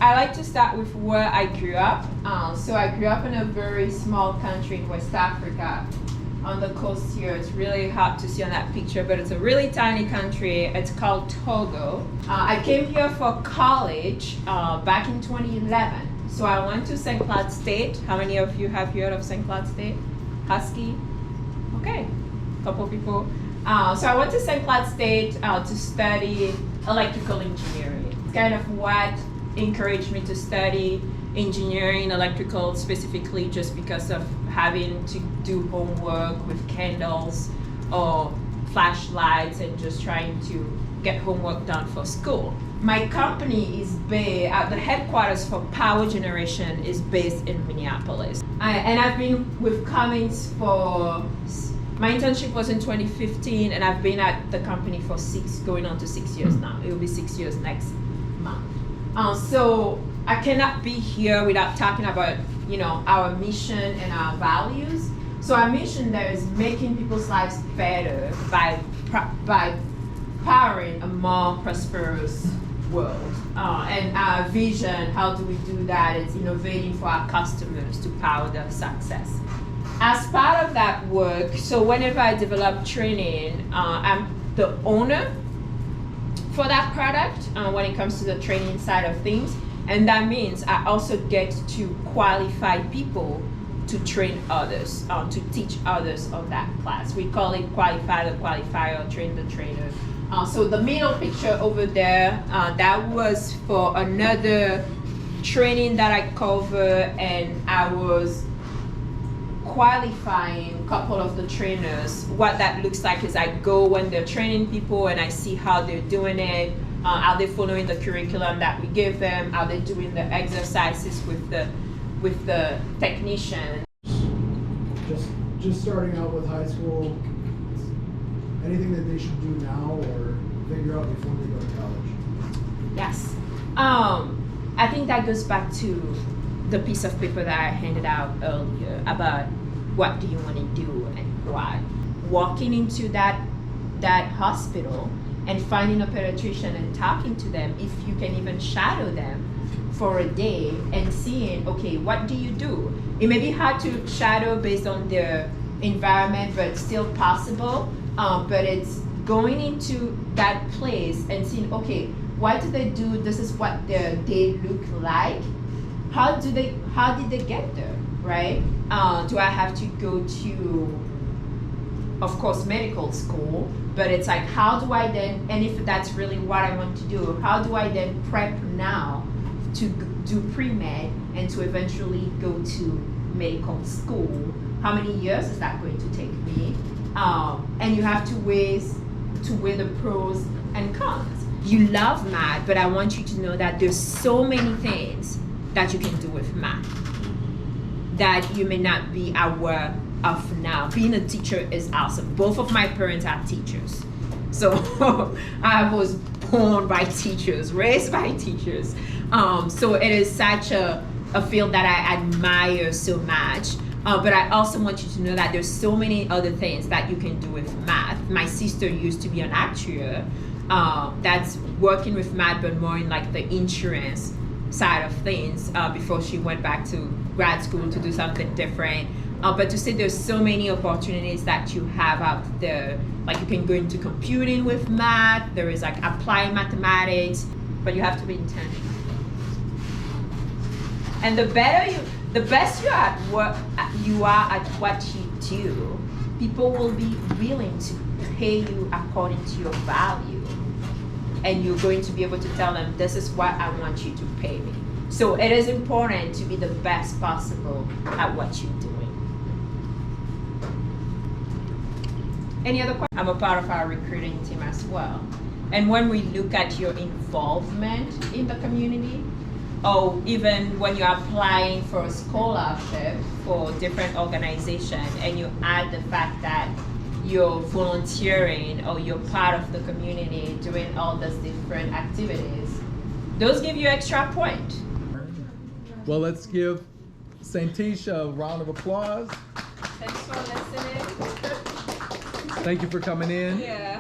I like to start with where I grew up. So I grew up in a very small country in West Africa on the coast here. It's really hard to see on that picture, but it's a really tiny country. It's called Togo. I came here for college back in 2011. So I went to St. Cloud State. How many of you have heard of St. Cloud State? Husky? Okay, a couple people. So I went to St. Cloud State to study electrical engineering. It's kind of what encouraged me to study engineering, electrical specifically, just because of having to do homework with candles or flashlights and just trying to get homework done for school. My company is based, the headquarters for power generation is based in Minneapolis. And I've been with Cummins for, my internship was in 2015, and I've been at the company for going on to 6 years now. It will be 6 years next month. So I cannot be here without talking about, our mission and our values. So our mission there is making people's lives better by powering a more prosperous world. And our vision, how do we do that? It's innovating for our customers to power their success. As part of that work, so whenever I develop training, I'm the owner for that product when it comes to the training side of things. And that means I also get to qualify people to train others, to teach others on that class. We call it qualify the qualifier, train the trainer. So the middle picture over there, that was for another training that I cover, and I was qualifying a couple of the trainers. What that looks like is I go when they're training people and I see how they're doing it. Are they following the curriculum that we give them? Are they doing the exercises with the technician? Just starting out with high school, anything that they should do now or figure out before they go to college? Yes. I think that goes back to the piece of paper that I handed out earlier about what do you want to do and why. Walking into that hospital and finding a pediatrician and talking to them, if you can even shadow them for a day and seeing, okay, what do you do? It may be hard to shadow based on their environment, but still possible. But it's going into that place and seeing, okay, what do they do? This is what their day look like. How did they get there, right? Do I have to go to, of course, medical school? But it's like, how do I then, and if that's really what I want to do, how do I then prep now to do pre-med and to eventually go to medical school? How many years is that going to take me? And you have to weigh the pros and cons. You love math, but I want you to know that there's so many things that you can do with math that you may not be aware of now. Being a teacher is awesome. Both of my parents are teachers. So I was born by teachers, raised by teachers. So it is such a field that I admire so much. But I also want you to know that there's so many other things that you can do with math. My sister used to be an actuary that's working with math, but more in like the insurance side of things before she went back to grad school to do something different. But to say there's so many opportunities that you have out there, like you can go into computing with math, there is like applied mathematics, but you have to be intentional. And the best you are at what you do, people will be willing to pay you according to your value. And you're going to be able to tell them, this is what I want you to pay me. So it is important to be the best possible at what you're doing. Any other questions? I'm a part of our recruiting team as well. And when we look at your involvement in the community, or even when you're applying for a scholarship for different organizations, and you add the fact that you're volunteering or you're part of the community doing all those different activities, those give you extra point. Well, let's give St. Tisha a round of applause. Thanks for listening. Thank you for coming in. Yeah.